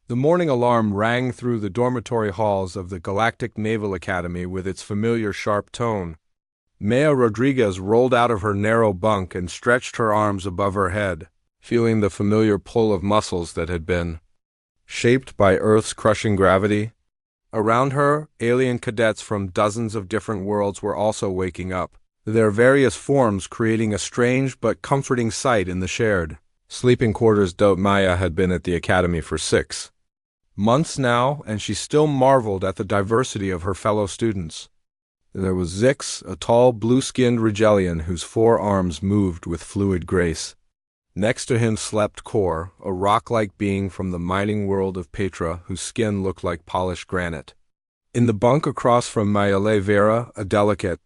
The morning alarm rang through the dormitory halls of the Galactic Naval Academy with its familiar sharp tone. Maya Rodriguez rolled out of her narrow bunk and stretched her arms above her head, feeling the familiar pull of muscles that had been shaped by Earth's crushing gravity. Around her, alien cadets from dozens of different worlds were also waking up, their various forms creating a strange but comforting sight in the shared sleeping quarters. Maya had been at the academy for 6 months now, and she still marveled at the diversity of her fellow students. There was Zix, a tall, blue-skinned Rigelian whose 4 arms moved with fluid grace. Next to him slept Kor, a rock-like being from the mining world of Petra whose skin looked like polished granite. In the bunk across from Maya lay Vera, a delicate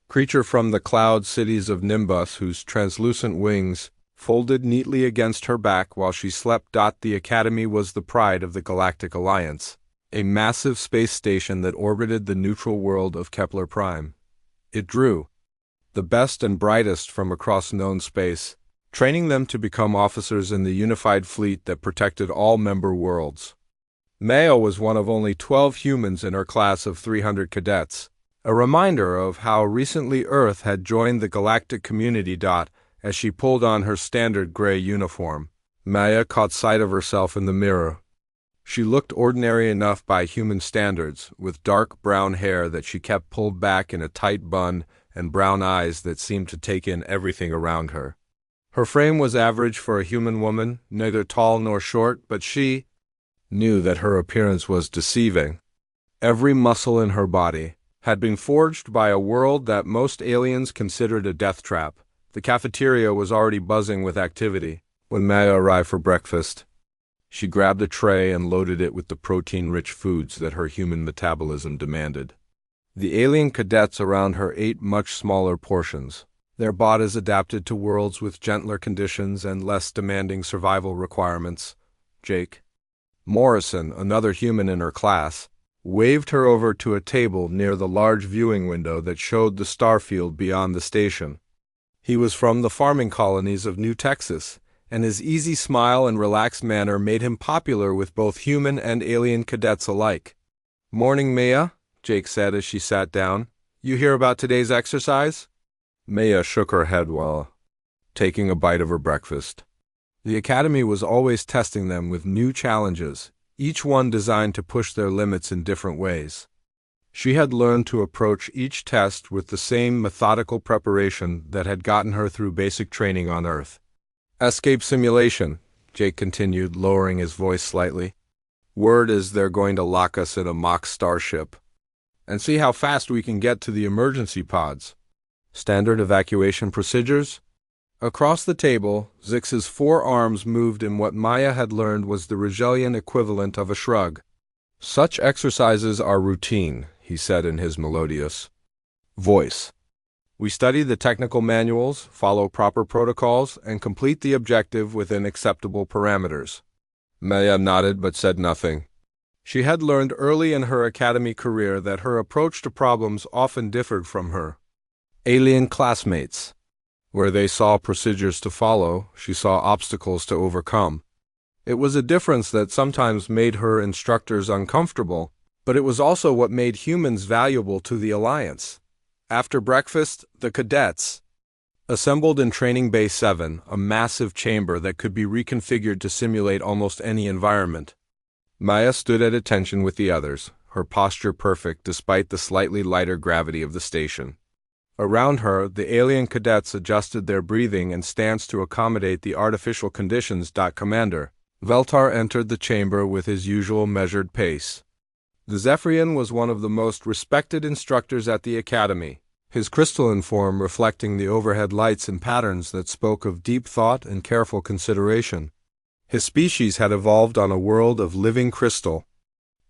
creature from the cloud cities of Nimbus whose translucent wings folded neatly against her back while she slept. The Academy was the pride of the Galactic Alliance, a massive space station that orbited the neutral world of Kepler Prime. It drew the best and brightest from across known space, training them to become officers in the unified fleet that protected all member worlds. Maya was one of only 12 humans in her class of 300 cadets, a reminder of how recently Earth had joined the galactic community. As she pulled on her standard gray uniform, Maya caught sight of herself in the mirror. She looked ordinary enough by human standards, with dark brown hair that she kept pulled back in a tight bun and brown eyes that seemed to take in everything around her. Her frame was average for a human woman, neither tall nor short, but she knew that her appearance was deceiving. Every muscle in her body had been forged by a world that most aliens considered a death trap. The cafeteria was already buzzing with activity when Maya arrived for breakfast. She grabbed a tray and loaded it with the protein-rich foods that her human metabolism demanded. The alien cadets around her ate much smaller portions, their bodies adapted to worlds with gentler conditions and less demanding survival requirements. Jake Morrison, another human in her class, waved her over to a table near the large viewing window that showed the starfield beyond the station. He was from the farming colonies of New Texas, and his easy smile and relaxed manner made him popular with both human and alien cadets alike. "Morning, Maya," Jake said as she sat down. "You hear about today's exercise?" Maya shook her head while taking a bite of her breakfast. The Academy was always testing them with new challenges, each one designed to push their limits in different ways. She had learned to approach each test with the same methodical preparation that had gotten her through basic training on Earth. "Escape simulation," Jake continued, lowering his voice slightly. "Word is they're going to lock us in a mock starship and see how fast we can get to the emergency pods. Standard evacuation procedures?" Across the table, Zix's 4 arms moved in what Maya had learned was the Rigelian equivalent of a shrug. "Such exercises are routine," he said in his melodious voice. "We study the technical manuals, follow proper protocols, and complete the objective within acceptable parameters." Maya nodded but said nothing. She had learned early in her academy career that her approach to problems often differed from her alien classmates. Where they saw procedures to follow, she saw obstacles to overcome. It was a difference that sometimes made her instructors uncomfortable, but it was also what made humans valuable to the Alliance. After breakfast, the cadets assembled in Training Bay 7, a massive chamber that could be reconfigured to simulate almost any environment. Maya stood at attention with the others, her posture perfect despite the slightly lighter gravity of the station. Around her, the alien cadets adjusted their breathing and stance to accommodate the artificial conditions. Commander Veltar entered the chamber with his usual measured pace. The Zephyrian was one of the most respected instructors at the Academy, his crystalline form reflecting the overhead lights and patterns that spoke of deep thought and careful consideration. His species had evolved on a world of living crystal,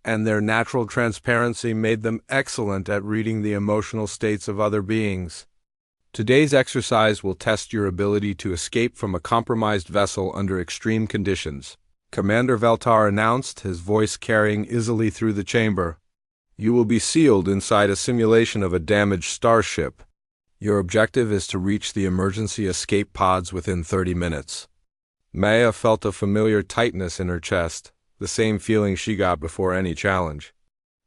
and their natural transparency made them excellent at reading the emotional states of other beings. "Today's exercise will test your ability to escape from a compromised vessel under extreme conditions," Commander Veltar announced, his voice carrying easily through the chamber. "You will be sealed inside a simulation of a damaged starship. Your objective is to reach the emergency escape pods within 30 minutes. Maya felt a familiar tightness in her chest, the same feeling she got before any challenge.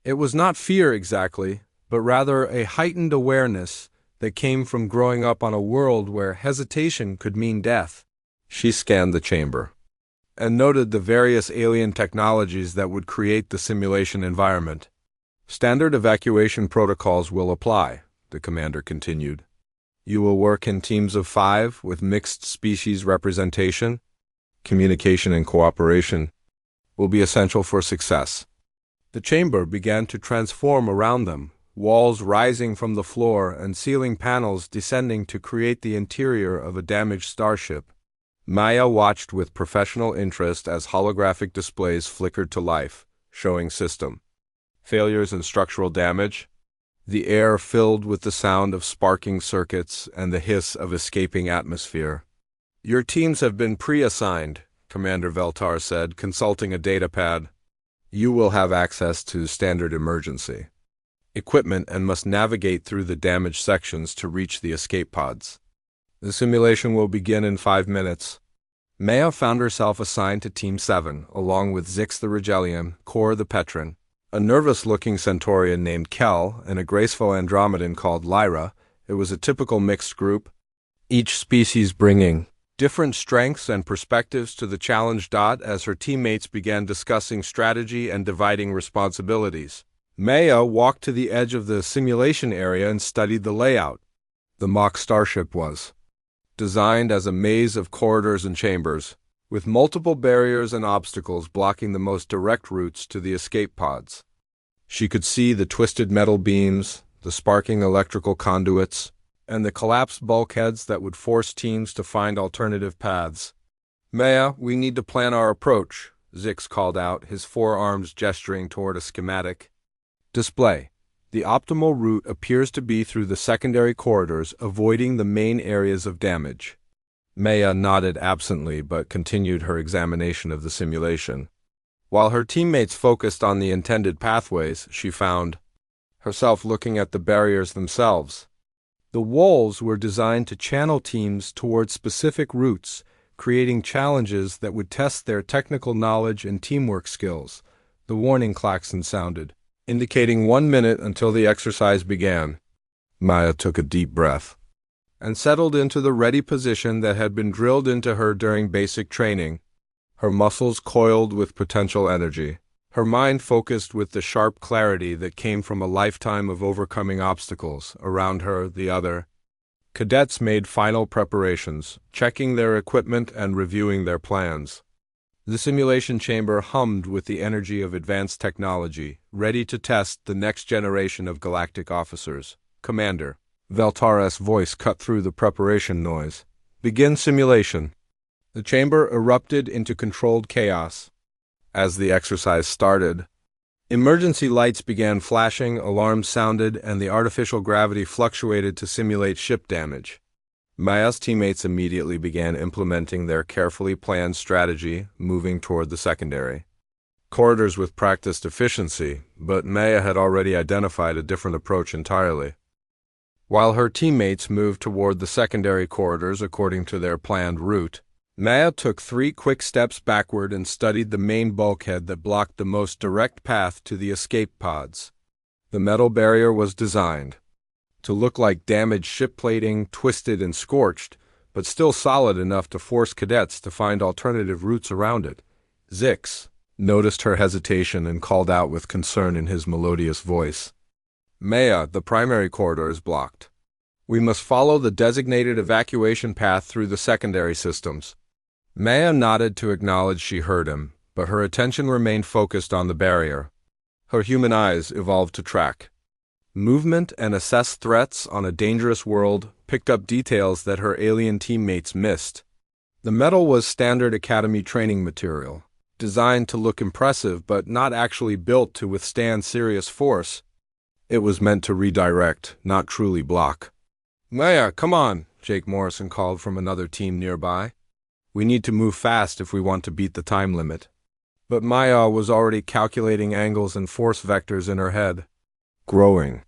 It was not fear exactly, but rather a heightened awareness that came from growing up on a world where hesitation could mean death. She scanned the chamber and noted the various alien technologies that would create the simulation environment. Standard evacuation protocols will apply, the commander continued. You will work in teams of 5 with mixed species representation. Communication and cooperation will be essential for success. The chamber began to transform around them, walls rising from the floor and ceiling panels descending to create the interior of a damaged starship. Maya watched with professional interest as holographic displays flickered to life, showing system failures and structural damage. The air filled with the sound of sparking circuits and the hiss of escaping atmosphere. Your teams have been pre-assigned, Commander Veltar said, consulting a datapad. You will have access to standard emergency equipment and must navigate through the damaged sections to reach the escape pods. The simulation will begin in 5 minutes. Maya found herself assigned to Team 7, along with Zix the Regelian, Kor the Petron, a nervous-looking Centaurian named Kel, and a graceful Andromedan called Lyra. It was a typical mixed group, each species bringing different strengths and perspectives to the challenge. As her teammates began discussing strategy and dividing responsibilities, Maya walked to the edge of the simulation area and studied the layout. The mock starship was designed as a maze of corridors and chambers, with multiple barriers and obstacles blocking the most direct routes to the escape pods. She could see the twisted metal beams, the sparking electrical conduits, and the collapsed bulkheads that would force teams to find alternative paths. Maya, we need to plan our approach, Zix called out, his forearms gesturing toward a schematic display. The optimal route appears to be through the secondary corridors, avoiding the main areas of damage. Maya nodded absently but continued her examination of the simulation. While her teammates focused on the intended pathways, she found herself looking at the barriers themselves. The walls were designed to channel teams towards specific routes, creating challenges that would test their technical knowledge and teamwork skills. The warning klaxon sounded, indicating 1 minute until the exercise began. Maya took a deep breath and settled into the ready position that had been drilled into her during basic training. Her muscles coiled with potential energy, her mind focused with the sharp clarity that came from a lifetime of overcoming obstacles. Around her, the other cadets made final preparations, checking their equipment and reviewing their plans. The simulation chamber hummed with the energy of advanced technology, ready to test the next generation of galactic officers. Commander Veltar's voice cut through the preparation noise. Begin simulation. The chamber erupted into controlled chaos. As the exercise started, emergency lights began flashing, alarms sounded, and the artificial gravity fluctuated to simulate ship damage. Maya's teammates immediately began implementing their carefully planned strategy, moving toward the secondary corridors with practiced efficiency, but Maya had already identified a different approach entirely. While her teammates moved toward the secondary corridors according to their planned route, Maya took 3 quick steps backward and studied the main bulkhead that blocked the most direct path to the escape pods. The metal barrier was designed to look like damaged ship plating, twisted and scorched, but still solid enough to force cadets to find alternative routes around it. Zix noticed her hesitation and called out with concern in his melodious voice. Maya, the primary corridor is blocked. We must follow the designated evacuation path through the secondary systems. Maya nodded to acknowledge she heard him, but her attention remained focused on the barrier. Her human eyes evolved to track movement and assess threats on a dangerous world, picked up details that her alien teammates missed. The metal was standard academy training material, designed to look impressive but not actually built to withstand serious force. It was meant to redirect, not truly block. Maya, come on, Jake Morrison called from another team nearby. We need to move fast if we want to beat the time limit. But Maya was already calculating angles and force vectors in her head. Growing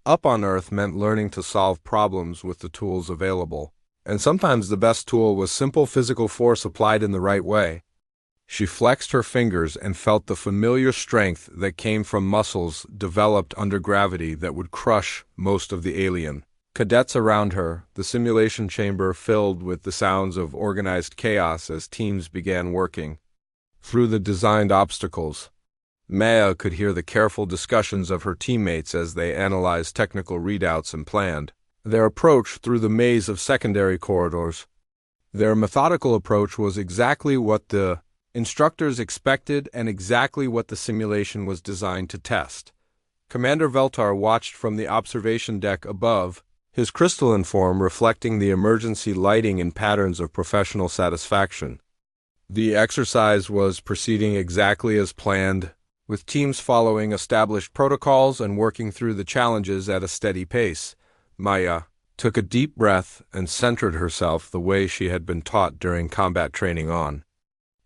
up on Earth meant learning to solve problems with the tools available, and sometimes the best tool was simple physical force applied in the right way. She flexed her fingers and felt the familiar strength that came from muscles developed under gravity that would crush most of the alien cadets around her, the simulation chamber filled with the sounds of organized chaos as teams began working through the designed obstacles. Maya could hear the careful discussions of her teammates as they analyzed technical readouts and planned their approach through the maze of secondary corridors. Their methodical approach was exactly what the instructors expected and exactly what the simulation was designed to test. Commander Veltar watched from the observation deck above, his crystalline form reflecting the emergency lighting and patterns of professional satisfaction. The exercise was proceeding exactly as planned, with teams following established protocols and working through the challenges at a steady pace. Maya took a deep breath and centered herself the way she had been taught during combat training on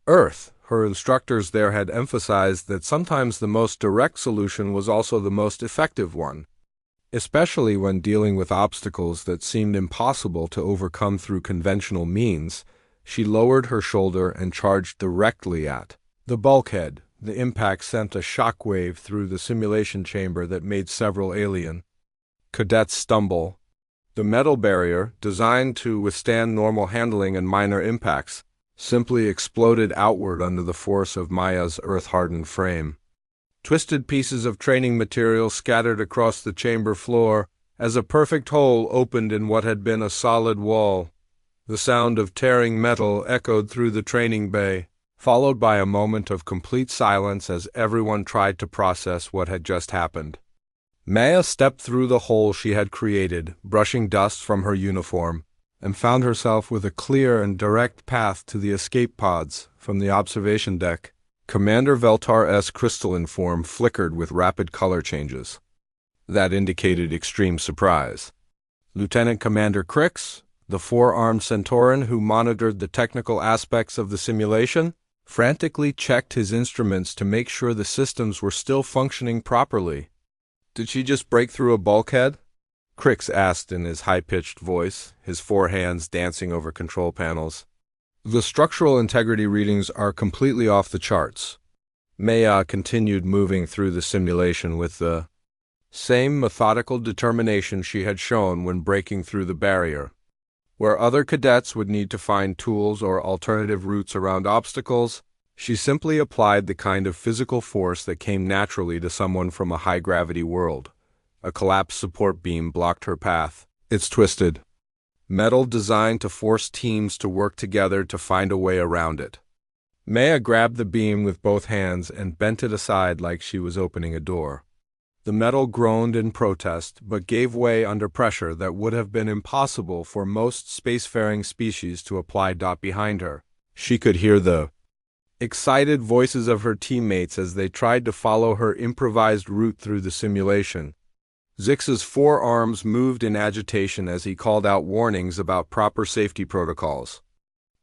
Earth. Her instructors there had emphasized that sometimes the most direct solution was also the most effective one, especially when dealing with obstacles that seemed impossible to overcome through conventional means. She lowered her shoulder and charged directly at the bulkhead. The impact sent a shockwave through the simulation chamber that made several alien cadets stumble. The metal barrier, designed to withstand normal handling and minor impacts, simply exploded outward under the force of Maya's earth-hardened frame. Twisted pieces of training material scattered across the chamber floor as a perfect hole opened in what had been a solid wall. The sound of tearing metal echoed through the training bay, followed by a moment of complete silence as everyone tried to process what had just happened. Maya stepped through the hole she had created, brushing dust from her uniform, and found herself with a clear and direct path to the escape pods from the observation deck. Commander Veltar's crystalline form flickered with rapid color changes. That indicated extreme surprise. Lieutenant Commander Crix, the four-armed Centauran who monitored the technical aspects of the simulation, frantically checked his instruments to make sure the systems were still functioning properly. "Did she just break through a bulkhead?" Crix asked in his high-pitched voice, his four hands dancing over control panels. "The structural integrity readings are completely off the charts." Maya continued moving through the simulation with the same methodical determination she had shown when breaking through the barrier. Where other cadets would need to find tools or alternative routes around obstacles, she simply applied the kind of physical force that came naturally to someone from a high-gravity world. A collapsed support beam blocked her path, its twisted metal designed to force teams to work together to find a way around it. Maya grabbed the beam with both hands and bent it aside like she was opening a door. The metal groaned in protest, but gave way under pressure that would have been impossible for most spacefaring species to apply. Behind her, she could hear the excited voices of her teammates as they tried to follow her improvised route through the simulation. Zix's forearms moved in agitation as he called out warnings about proper safety protocols.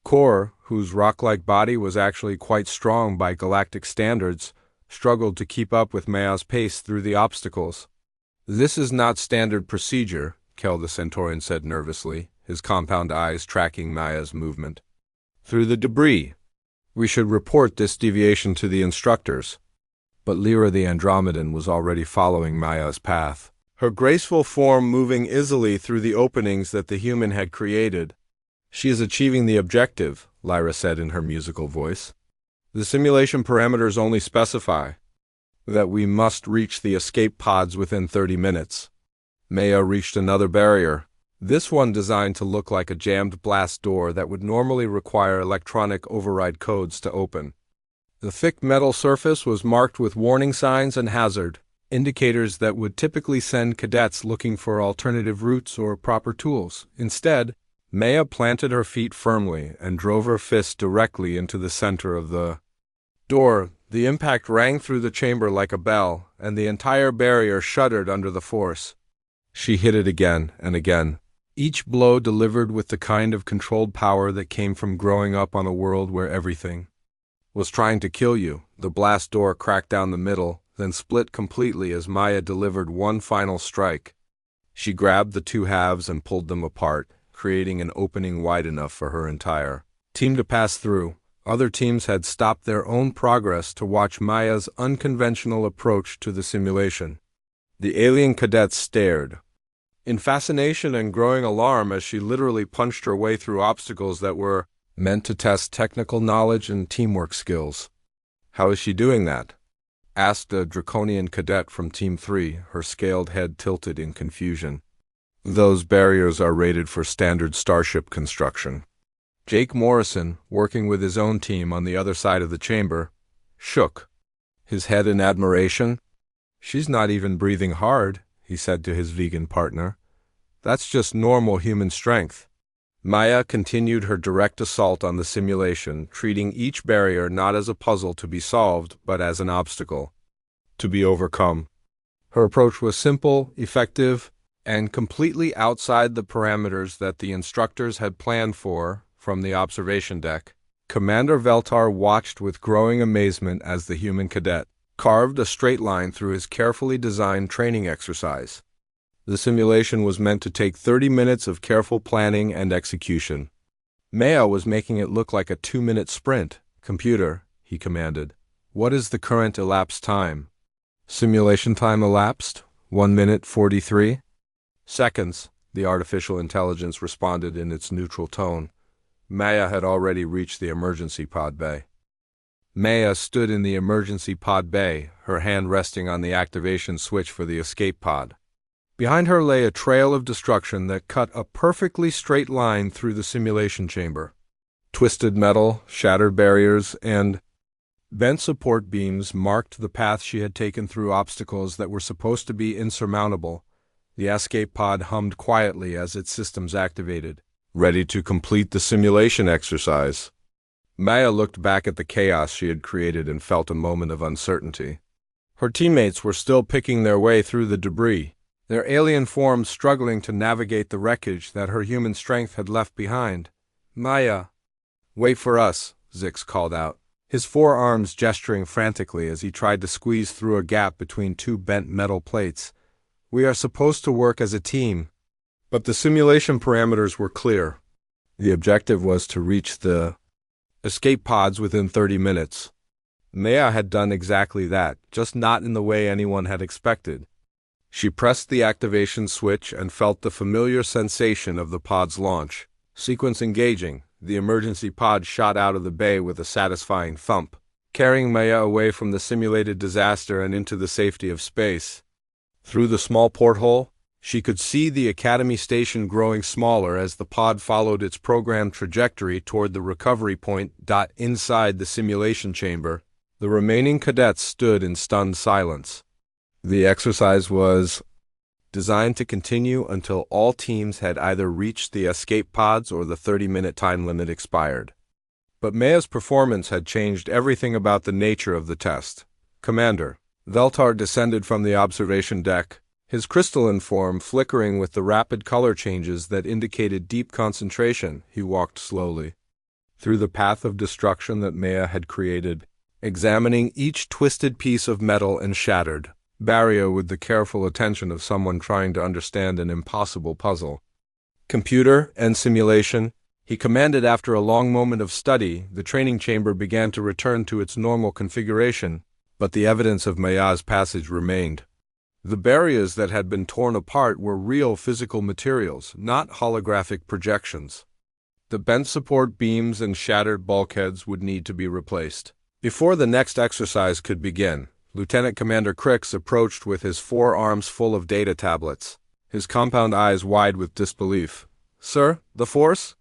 Kor, whose rock-like body was actually quite strong by galactic standards, struggled to keep up with Maya's pace through the obstacles. "This is not standard procedure," Kel the Centaurian said nervously, his compound eyes tracking Maya's movement through the debris. "We should report this deviation to the instructors." But Lyra the Andromedan was already following Maya's path, her graceful form moving easily through the openings that the human had created. "She is achieving the objective," Lyra said in her musical voice. "The simulation parameters only specify that we must reach the escape pods within 30 minutes. Maya reached another barrier, this one designed to look like a jammed blast door that would normally require electronic override codes to open. The thick metal surface was marked with warning signs and hazard indicators that would typically send cadets looking for alternative routes or proper tools. Instead, Maya planted her feet firmly and drove her fist directly into the center of the door. The impact rang through the chamber like a bell, and the entire barrier shuddered under the force. She hit it again and again, each blow delivered with the kind of controlled power that came from growing up on a world where everything was trying to kill you. The blast door cracked down the middle, then split completely as Maya delivered one final strike. She grabbed the two halves and pulled them apart, creating an opening wide enough for her entire team to pass through. Other teams had stopped their own progress to watch Maya's unconventional approach to the simulation. The alien cadets stared, in fascination and growing alarm, as she literally punched her way through obstacles that were meant to test technical knowledge and teamwork skills. "How is she doing that?" asked a draconian cadet from Team 3, her scaled head tilted in confusion. "Those barriers are rated for standard starship construction." Jake Morrison, working with his own team on the other side of the chamber, shook his head in admiration. "She's not even breathing hard," he said to his vegan partner. "That's just normal human strength." Maya continued her direct assault on the simulation, treating each barrier not as a puzzle to be solved, but as an obstacle to be overcome. Her approach was simple, effective, and completely outside the parameters that the instructors had planned for. From the observation deck, Commander Veltar watched with growing amazement as the human cadet carved a straight line through his carefully designed training exercise. The simulation was meant to take 30 minutes of careful planning and execution. Maya was making it look like a 2-minute sprint. "Computer," he commanded, "what is the current elapsed time?" "Simulation time elapsed, 1 minute 43 seconds, the artificial intelligence responded in its neutral tone. Maya had already reached the emergency pod bay. Maya stood in the emergency pod bay, her hand resting on the activation switch for the escape pod. Behind her lay a trail of destruction that cut a perfectly straight line through the simulation chamber. Twisted metal, shattered barriers, and bent support beams marked the path she had taken through obstacles that were supposed to be insurmountable. The escape pod hummed quietly as its systems activated, ready to complete the simulation exercise. Maya looked back at the chaos she had created and felt a moment of uncertainty. Her teammates were still picking their way through the debris, their alien forms struggling to navigate the wreckage that her human strength had left behind. "Maya, wait for us," Zix called out, his forearms gesturing frantically as he tried to squeeze through a gap between two bent metal plates. "We are supposed to work as a team." But the simulation parameters were clear. The objective was to reach the escape pods within 30 minutes. Maya had done exactly that, just not in the way anyone had expected. She pressed the activation switch and felt the familiar sensation of the pod's launch. Sequence engaging, the emergency pod shot out of the bay with a satisfying thump, carrying Maya away from the simulated disaster and into the safety of space. Through the small porthole, she could see the Academy station growing smaller as the pod followed its programmed trajectory toward the recovery point. Inside the simulation chamber, the remaining cadets stood in stunned silence. The exercise was designed to continue until all teams had either reached the escape pods or the 30-minute time limit expired. But Maya's performance had changed everything about the nature of the test. "Commander." Veltar descended from the observation deck, his crystalline form flickering with the rapid color changes that indicated deep concentration. He walked slowly through the path of destruction that Maya had created, examining each twisted piece of metal and shattered barrier with the careful attention of someone trying to understand an impossible puzzle. "Computer and simulation," he commanded. After a long moment of study, the training chamber began to return to its normal configuration, but the evidence of Maya's passage remained. The barriers that had been torn apart were real physical materials, not holographic projections. The bent support beams and shattered bulkheads would need to be replaced. Before the next exercise could begin, Lieutenant Commander Crix approached with his forearms full of data tablets, his compound eyes wide with disbelief. "Sir, the Force?"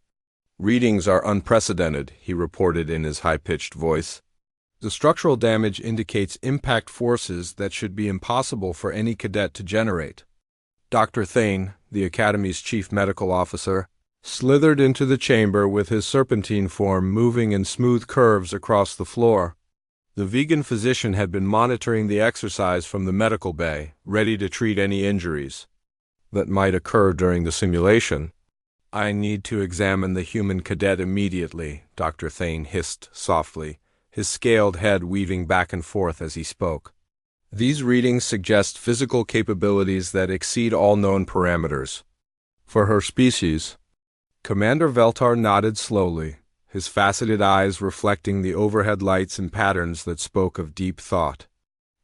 "Readings are unprecedented," he reported in his high-pitched voice. "The structural damage indicates impact forces that should be impossible for any cadet to generate." Dr. Thane, the Academy's chief medical officer, slithered into the chamber with his serpentine form moving in smooth curves across the floor. The vegan physician had been monitoring the exercise from the medical bay, ready to treat any injuries that might occur during the simulation. "I need to examine the human cadet immediately," Dr. Thane hissed softly, his scaled head weaving back and forth as he spoke. "These readings suggest physical capabilities that exceed all known parameters. For her species." Commander Veltar nodded slowly, his faceted eyes reflecting the overhead lights in patterns that spoke of deep thought.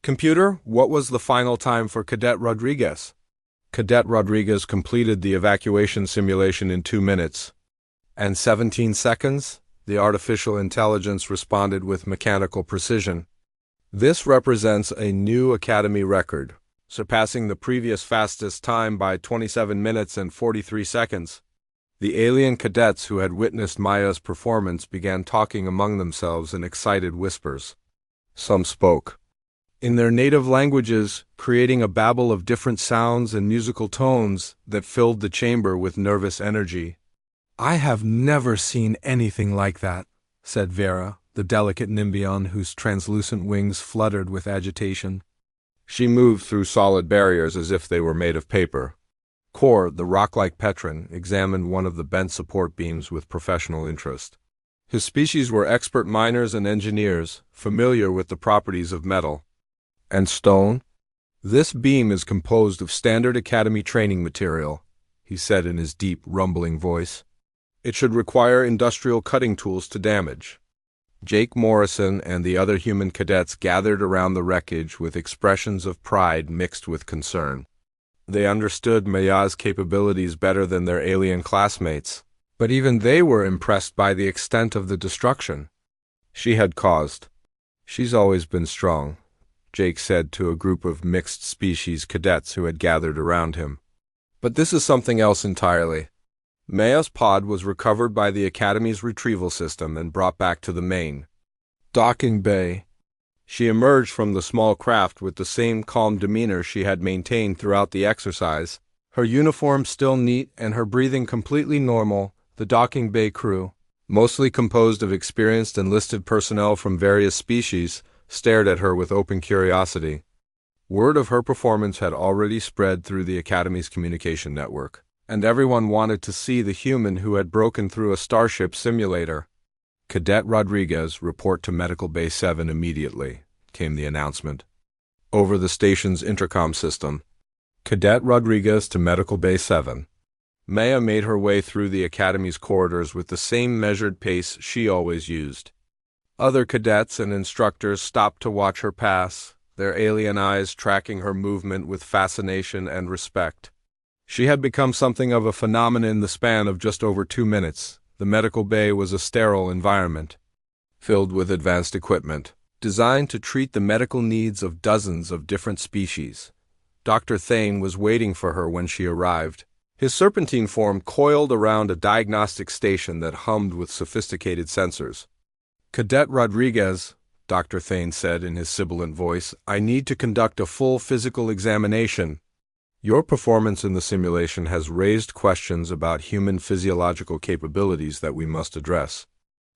"Computer, what was the final time for Cadet Rodriguez?" Cadet Rodriguez completed the evacuation simulation in 2 minutes. "And 17 seconds?" The artificial intelligence responded with mechanical precision. "This represents a new Academy record, surpassing the previous fastest time by 27 minutes and 43 seconds. The alien cadets who had witnessed Maya's performance began talking among themselves in excited whispers. Some spoke in their native languages, creating a babble of different sounds and musical tones that filled the chamber with nervous energy. "I have never seen anything like that," said Vera, the delicate Nymbion whose translucent wings fluttered with agitation. She moved through solid barriers as if they were made of paper. Kor, the rock-like Petron, examined one of the bent support beams with professional interest. His species were expert miners and engineers, familiar with the properties of metal and stone. "This beam is composed of standard Academy training material," he said in his deep, rumbling voice. "It should require industrial cutting tools to damage." Jake Morrison and the other human cadets gathered around the wreckage with expressions of pride mixed with concern. They understood Maya's capabilities better than their alien classmates, but even they were impressed by the extent of the destruction she had caused. "She's always been strong," Jake said to a group of mixed-species cadets who had gathered around him. "But this is something else entirely." Maya's pod was recovered by the Academy's retrieval system and brought back to the main docking bay. She emerged from the small craft with the same calm demeanor she had maintained throughout the exercise, her uniform still neat and her breathing completely normal. The docking bay crew, mostly composed of experienced enlisted personnel from various species, stared at her with open curiosity. Word of her performance had already spread through the Academy's communication network, and everyone wanted to see the human who had broken through a starship simulator. "Cadet Rodriguez, report to Medical Bay 7 immediately," came the announcement. Over the station's intercom system. "Cadet Rodriguez to Medical Bay 7. Maya made her way through the Academy's corridors with the same measured pace she always used. Other cadets and instructors stopped to watch her pass, their alien eyes tracking her movement with fascination and respect. She had become something of a phenomenon in the span of just over 2 minutes. The medical bay was a sterile environment, filled with advanced equipment, designed to treat the medical needs of dozens of different species. Dr. Thane was waiting for her when she arrived, his serpentine form coiled around a diagnostic station that hummed with sophisticated sensors. "Cadet Rodriguez," Dr. Thane said in his sibilant voice, "I need to conduct a full physical examination. Your performance in the simulation has raised questions about human physiological capabilities that we must address."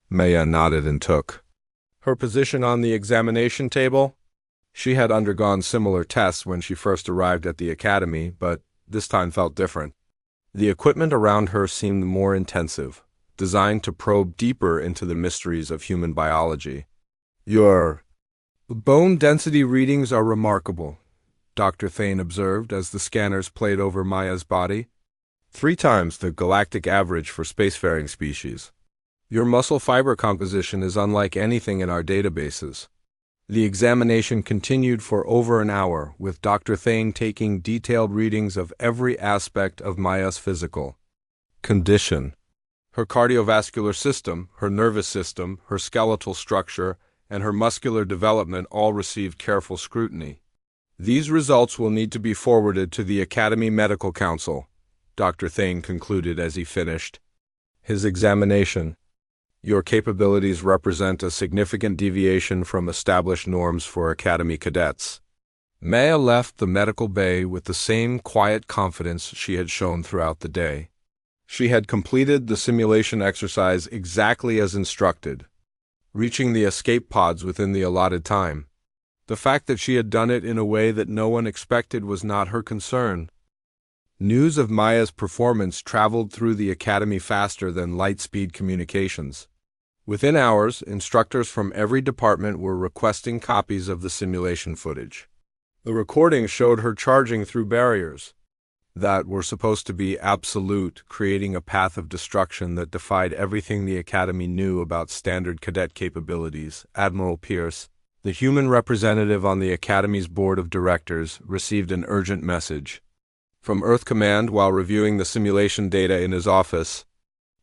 Maya nodded and took her position on the examination table. She had undergone similar tests when she first arrived at the Academy, but this time felt different. The equipment around her seemed more intensive, designed to probe deeper into the mysteries of human biology. "Your bone density readings are remarkable," Dr. Thane observed as the scanners played over Maya's body. 3 times the galactic average for spacefaring species. Your muscle fiber composition is unlike anything in our databases." The examination continued for over an hour, with Dr. Thane taking detailed readings of every aspect of Maya's physical condition. Her cardiovascular system, her nervous system, her skeletal structure, and her muscular development all received careful scrutiny. "These results will need to be forwarded to the Academy Medical Council," Dr. Thane concluded as he finished his examination. "Your capabilities represent a significant deviation from established norms for Academy cadets." Maya left the medical bay with the same quiet confidence she had shown throughout the day. She had completed the simulation exercise exactly as instructed, reaching the escape pods within the allotted time. The fact that she had done it in a way that no one expected was not her concern. News of Maya's performance traveled through the Academy faster than light-speed communications. Within hours, instructors from every department were requesting copies of the simulation footage. The recording showed her charging through barriers, that were supposed to be absolute, creating a path of destruction that defied everything the Academy knew about standard cadet capabilities. Admiral Pierce, the human representative on the Academy's board of directors, received an urgent message from Earth Command while reviewing the simulation data in his office.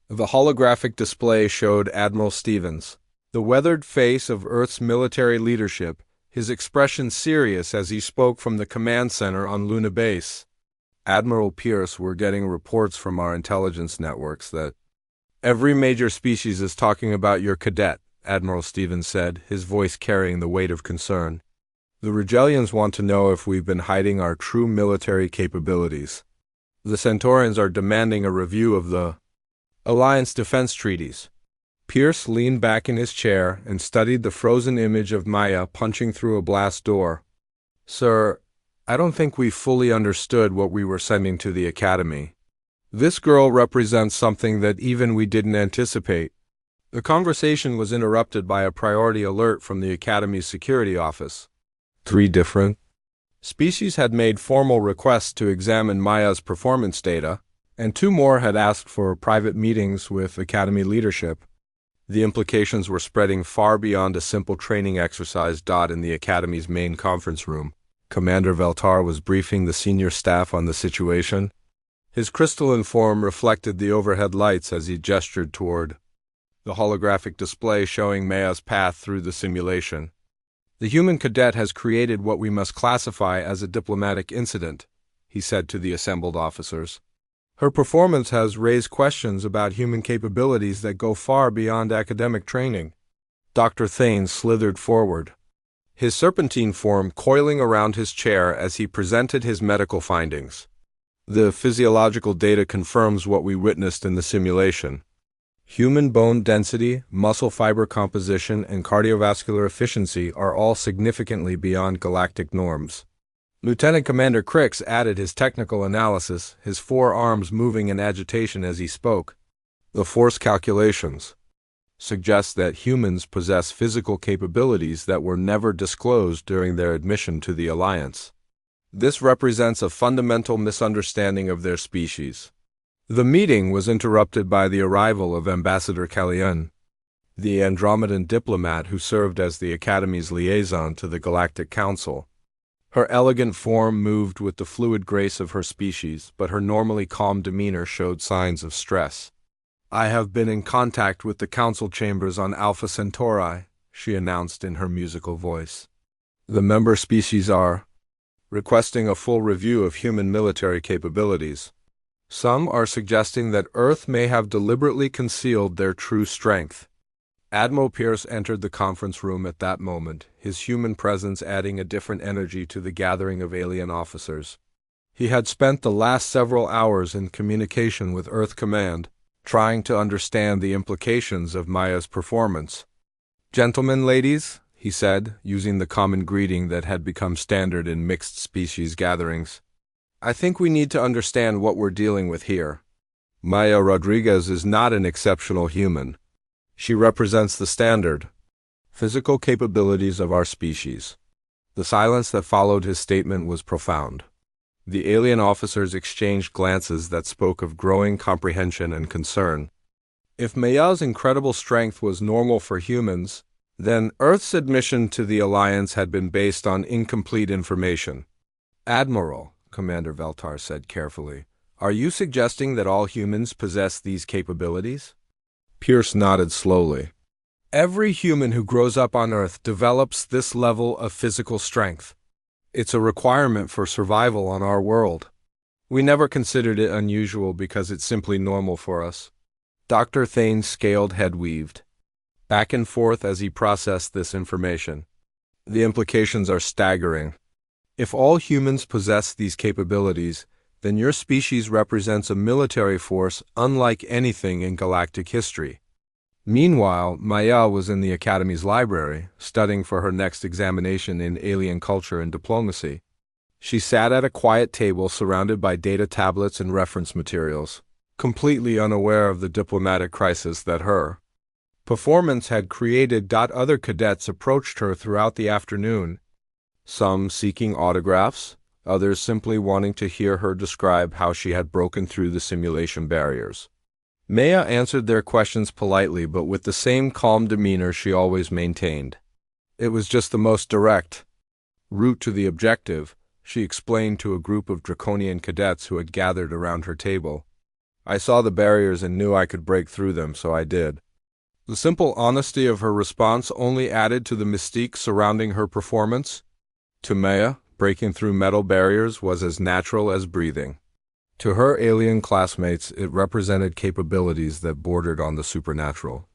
The holographic display showed Admiral Stevens, the weathered face of Earth's military leadership, his expression serious as he spoke from the command center on Luna Base. Admiral Pierce, we're getting reports from our intelligence networks that every major species is talking about your cadet, Admiral Stevens said, his voice carrying the weight of concern. The Regelians want to know if we've been hiding our true military capabilities. The Centaurians are demanding a review of the Alliance defense treaties. Pierce leaned back in his chair and studied the frozen image of Maya punching through a blast door. Sir, I don't think we fully understood what we were sending to the Academy. This girl represents something that even we didn't anticipate. The conversation was interrupted by a priority alert from the Academy's security office. 3 different species had made formal requests to examine Maya's performance data, and 2 more had asked for private meetings with Academy leadership. The implications were spreading far beyond a simple training exercise. In the Academy's main conference room, Commander Veltar was briefing the senior staff on the situation. His crystalline form reflected the overhead lights as he gestured toward the holographic display showing Maya's path through the simulation. The human cadet has created what we must classify as a diplomatic incident, he said to the assembled officers. Her performance has raised questions about human capabilities that go far beyond academic training. Dr. Thane slithered forward, his serpentine form coiling around his chair as he presented his medical findings. The physiological data confirms what we witnessed in the simulation. Human bone density, muscle fiber composition, and cardiovascular efficiency are all significantly beyond galactic norms. Lieutenant Commander Crix added his technical analysis, his 4 arms moving in agitation as he spoke. The force calculations suggest that humans possess physical capabilities that were never disclosed during their admission to the Alliance. This represents a fundamental misunderstanding of their species. The meeting was interrupted by the arrival of Ambassador Kallian, the Andromedan diplomat who served as the Academy's liaison to the Galactic Council. Her elegant form moved with the fluid grace of her species, but her normally calm demeanor showed signs of stress. I have been in contact with the council chambers on Alpha Centauri, she announced in her musical voice. The member species are requesting a full review of human military capabilities. Some are suggesting that Earth may have deliberately concealed their true strength. Admiral Pierce entered the conference room at that moment, his human presence adding a different energy to the gathering of alien officers. He had spent the last several hours in communication with Earth Command, trying to understand the implications of Maya's performance. Gentlemen, ladies, he said, using the common greeting that had become standard in mixed-species gatherings. I think we need to understand what we're dealing with here. Maya Rodriguez is not an exceptional human. She represents the standard physical capabilities of our species. The silence that followed his statement was profound. The alien officers exchanged glances that spoke of growing comprehension and concern. If Maya's incredible strength was normal for humans, then Earth's admission to the Alliance had been based on incomplete information. Admiral, Commander Veltar said carefully, are you suggesting that all humans possess these capabilities? Pierce nodded slowly. Every human who grows up on Earth develops this level of physical strength. It's a requirement for survival on our world. We never considered it unusual because it's simply normal for us. Dr. Thane's scaled head weaved back and forth as he processed this information. The implications are staggering. If all humans possess these capabilities, then your species represents a military force unlike anything in galactic history. Meanwhile, Maya was in the Academy's library, studying for her next examination in alien culture and diplomacy. She sat at a quiet table surrounded by data tablets and reference materials, completely unaware of the diplomatic crisis that her performance had created. Other cadets approached her throughout the afternoon, some seeking autographs, others simply wanting to hear her describe how she had broken through the simulation barriers. Maya answered their questions politely, but with the same calm demeanor she always maintained. It was just the most direct route to the objective, she explained to a group of draconian cadets who had gathered around her table. I saw the barriers and knew I could break through them, so I did. The simple honesty of her response only added to the mystique surrounding her performance. To Maya, breaking through metal barriers was as natural as breathing. To her alien classmates, it represented capabilities that bordered on the supernatural.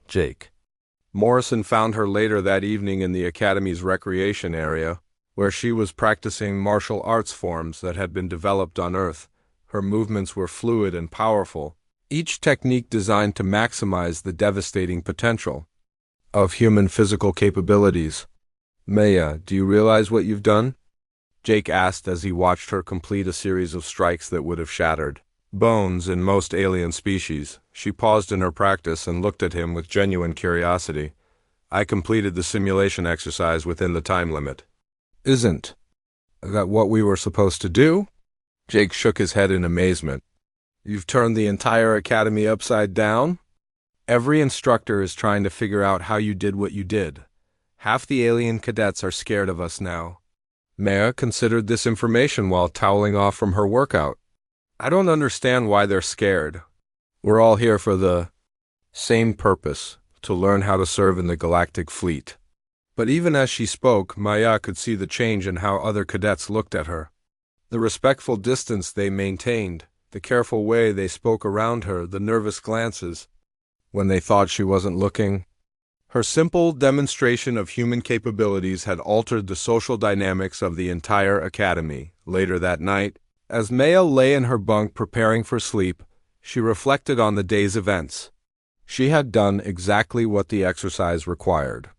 Jake. Morrison found her later that evening in the Academy's recreation area, where she was practicing martial arts forms that had been developed on Earth. Her movements were fluid and powerful, each technique designed to maximize the devastating potential of human physical capabilities. Maya, do you realize what you've done? Jake asked as he watched her complete a series of strikes that would have shattered bones in most alien species. She paused in her practice and looked at him with genuine curiosity. I completed the simulation exercise within the time limit. Isn't that what we were supposed to do? Jake shook his head in amazement. You've turned the entire academy upside down? Every instructor is trying to figure out how you did what you did. Half the alien cadets are scared of us now. Maya considered this information while toweling off from her workout. I don't understand why they're scared. We're all here for the same purpose, to learn how to serve in the Galactic Fleet. But even as she spoke, Maya could see the change in how other cadets looked at her. The respectful distance they maintained, the careful way they spoke around her, the nervous glances when they thought she wasn't looking. Her simple demonstration of human capabilities had altered the social dynamics of the entire academy. Later that night, as Maya lay in her bunk preparing for sleep, she reflected on the day's events. She had done exactly what the exercise required.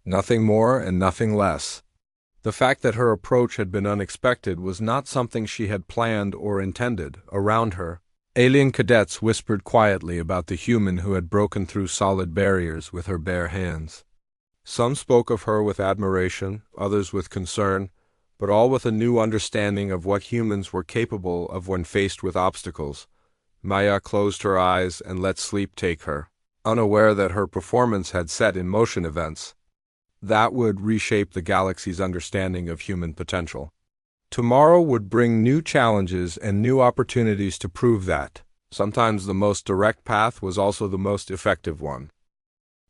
Nothing more and nothing less. The fact that her approach had been unexpected was not something she had planned or intended. Around her, alien cadets whispered quietly about the human who had broken through solid barriers with her bare hands. Some spoke of her with admiration, others with concern, but all with a new understanding of what humans were capable of when faced with obstacles. Maya closed her eyes and let sleep take her, unaware that her performance had set in motion events that would reshape the galaxy's understanding of human potential. Tomorrow would bring new challenges and new opportunities to prove that. Sometimes the most direct path was also the most effective one.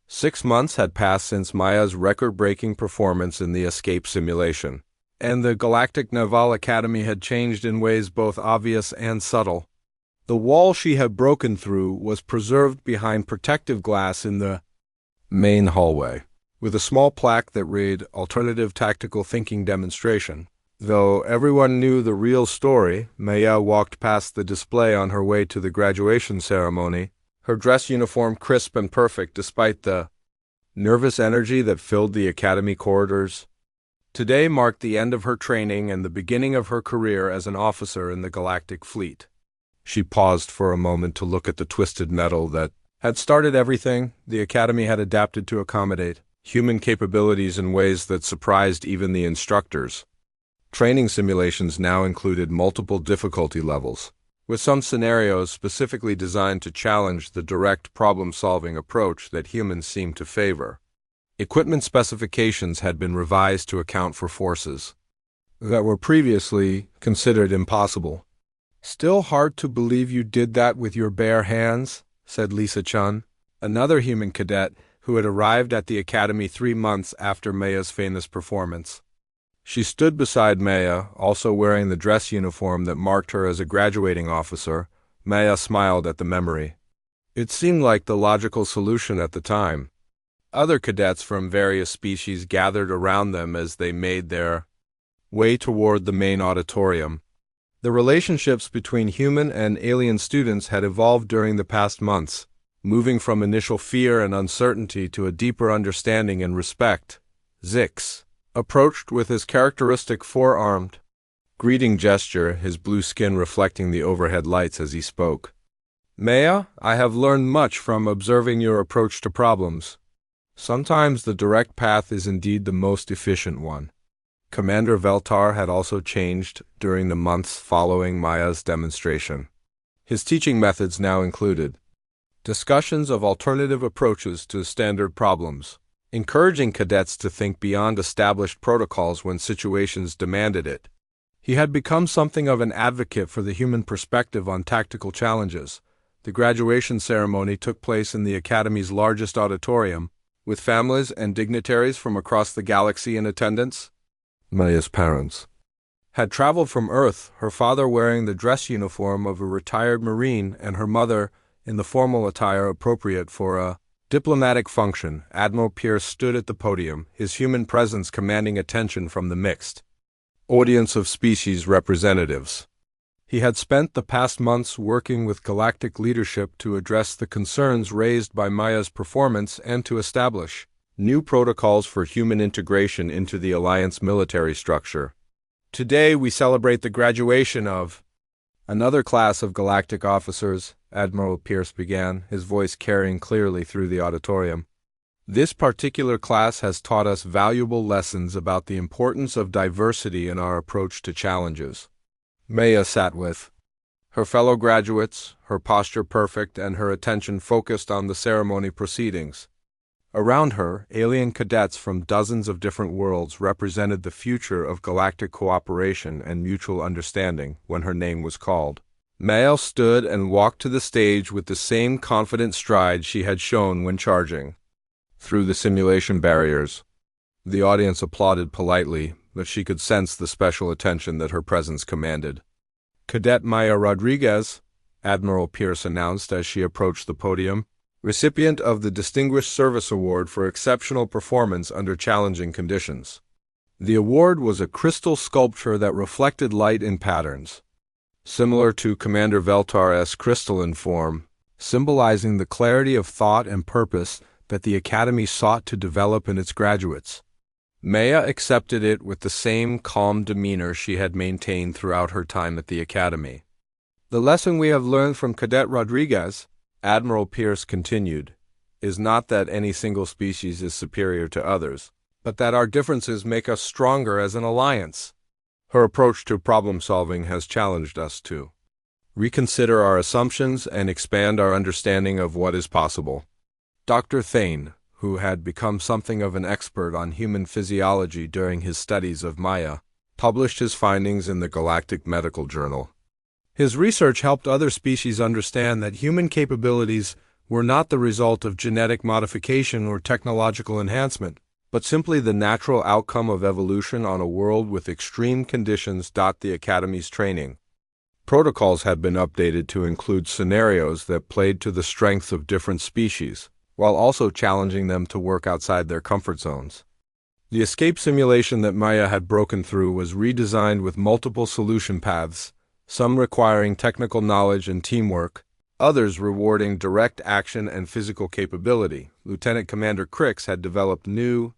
6 months had passed since Maya's record-breaking performance in the escape simulation, and the Galactic Naval Academy had changed in ways both obvious and subtle. The wall she had broken through was preserved behind protective glass in the main hallway, with a small plaque that read Alternative Tactical Thinking Demonstration. Though everyone knew the real story, Maya walked past the display on her way to the graduation ceremony, her dress uniform crisp and perfect despite the nervous energy that filled the academy corridors. Today marked the end of her training and the beginning of her career as an officer in the Galactic Fleet. She paused for a moment to look at the twisted metal that had started everything the academy had adapted to accommodate human capabilities in ways that surprised even the instructors. Training simulations now included multiple difficulty levels, with some scenarios specifically designed to challenge the direct problem-solving approach that humans seem to favor. Equipment specifications had been revised to account for forces that were previously considered impossible. Still hard to believe you did that with your bare hands, said Lisa Chun, another human cadet who had arrived at the academy 3 months after Maya's famous performance. She stood beside Maya, also wearing the dress uniform that marked her as a graduating officer. Maya smiled at the memory. It seemed like the logical solution at the time. Other cadets from various species gathered around them as they made their way toward the main auditorium. The relationships between human and alien students had evolved during the past months, moving from initial fear and uncertainty to a deeper understanding and respect. Zix approached with his characteristic four-armed greeting gesture, his blue skin reflecting the overhead lights as he spoke. Maya, I have learned much from observing your approach to problems. Sometimes the direct path is indeed the most efficient one. Commander Veltar had also changed during the months following Maya's demonstration. His teaching methods now included discussions of alternative approaches to standard problems, encouraging cadets to think beyond established protocols when situations demanded it. He had become something of an advocate for the human perspective on tactical challenges. The graduation ceremony took place in the Academy's largest auditorium, with families and dignitaries from across the galaxy in attendance. Maya's parents had traveled from Earth, her father wearing the dress uniform of a retired Marine and her mother in the formal attire appropriate for a diplomatic function. Admiral Pierce stood at the podium, his human presence commanding attention from the mixed audience of species representatives. He had spent the past months working with galactic leadership to address the concerns raised by Maya's performance and to establish new protocols for human integration into the Alliance military structure. Today we celebrate the graduation of another class of galactic officers, Admiral Pierce began, his voice carrying clearly through the auditorium. This particular class has taught us valuable lessons about the importance of diversity in our approach to challenges. Maya sat with her fellow graduates, her posture perfect and her attention focused on the ceremony proceedings. Around her, alien cadets from dozens of different worlds represented the future of galactic cooperation and mutual understanding when her name was called. Maya stood and walked to the stage with the same confident stride she had shown when charging through the simulation barriers. The audience applauded politely, but she could sense the special attention that her presence commanded. Cadet Maya Rodriguez, Admiral Pierce announced as she approached the podium, recipient of the Distinguished Service Award for exceptional performance under challenging conditions. The award was a crystal sculpture that reflected light in patterns, similar to Commander Veltar's crystalline form, symbolizing the clarity of thought and purpose that the Academy sought to develop in its graduates. Maya accepted it with the same calm demeanor she had maintained throughout her time at the Academy. The lesson we have learned from Cadet Rodriguez, Admiral Pierce continued, is not that any single species is superior to others, but that our differences make us stronger as an alliance. Her approach to problem-solving has challenged us to reconsider our assumptions and expand our understanding of what is possible. Dr. Thane, who had become something of an expert on human physiology during his studies of Maya, published his findings in the Galactic Medical Journal. His research helped other species understand that human capabilities were not the result of genetic modification or technological enhancement, but simply the natural outcome of evolution on a world with extreme conditions. The Academy's training protocols had been updated to include scenarios that played to the strengths of different species, while also challenging them to work outside their comfort zones. The escape simulation that Maya had broken through was redesigned with multiple solution paths, some requiring technical knowledge and teamwork, others rewarding direct action and physical capability. Lieutenant Commander Crix had developed new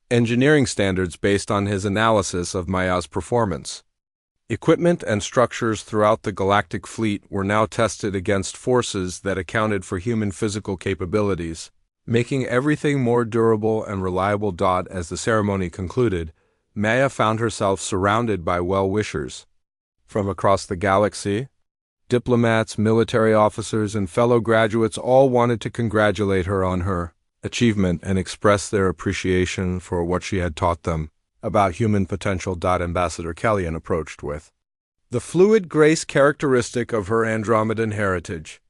engineering standards based on his analysis of Maya's performance. Equipment and structures throughout the galactic fleet were now tested against forces that accounted for human physical capabilities, making everything more durable and reliable. As the ceremony concluded, Maya found herself surrounded by well-wishers from across the galaxy. Diplomats, military officers, and fellow graduates all wanted to congratulate her on her achievement and express their appreciation for what she had taught them about human potential. Ambassador Kellyan approached with the fluid grace characteristic of her Andromedan heritage.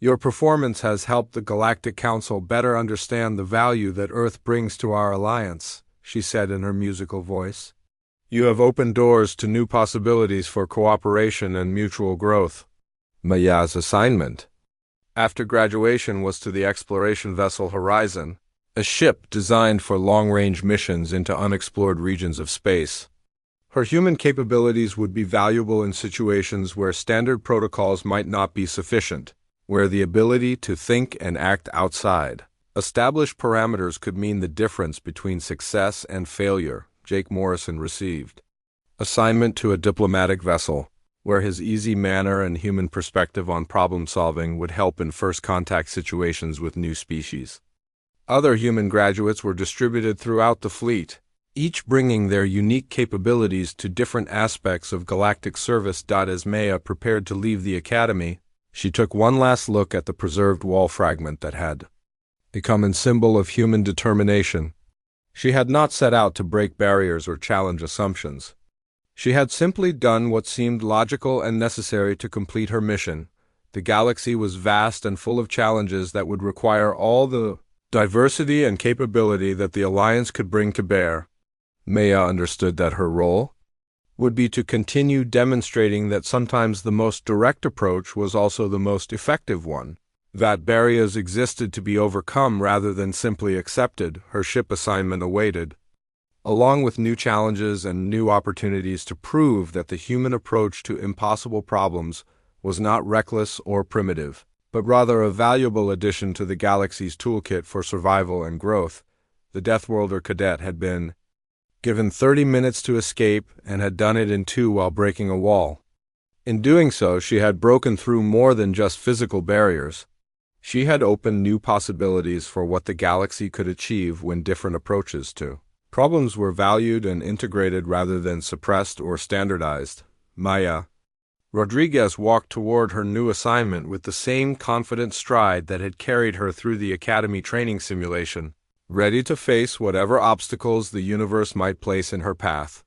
Your performance has helped the Galactic Council better understand the value that Earth brings to our alliance, she said in her musical voice. You have opened doors to new possibilities for cooperation and mutual growth. Maya's assignment after graduation was to the exploration vessel Horizon, a ship designed for long-range missions into unexplored regions of space. Her human capabilities would be valuable in situations where standard protocols might not be sufficient, where the ability to think and act outside established parameters could mean the difference between success and failure. Jake Morrison received assignment to a diplomatic vessel, where his easy manner and human perspective on problem-solving would help in first-contact situations with new species. Other human graduates were distributed throughout the fleet, each bringing their unique capabilities to different aspects of galactic service. As Maya prepared to leave the academy, she took one last look at the preserved wall fragment that had become a symbol of human determination. She had not set out to break barriers or challenge assumptions. She had simply done what seemed logical and necessary to complete her mission. The galaxy was vast and full of challenges that would require all the diversity and capability that the Alliance could bring to bear. Maya understood that her role would be to continue demonstrating that sometimes the most direct approach was also the most effective one, that barriers existed to be overcome rather than simply accepted. Her ship assignment awaited, along with new challenges and new opportunities to prove that the human approach to impossible problems was not reckless or primitive, but rather a valuable addition to the galaxy's toolkit for survival and growth. The Deathworlder Cadet had been given 30 minutes to escape and had done it in 2 while breaking a wall. In doing so, she had broken through more than just physical barriers. She had opened new possibilities for what the galaxy could achieve when different approaches to problems were valued and integrated rather than suppressed or standardized. Maya Rodriguez walked toward her new assignment with the same confident stride that had carried her through the academy training simulation, ready to face whatever obstacles the universe might place in her path.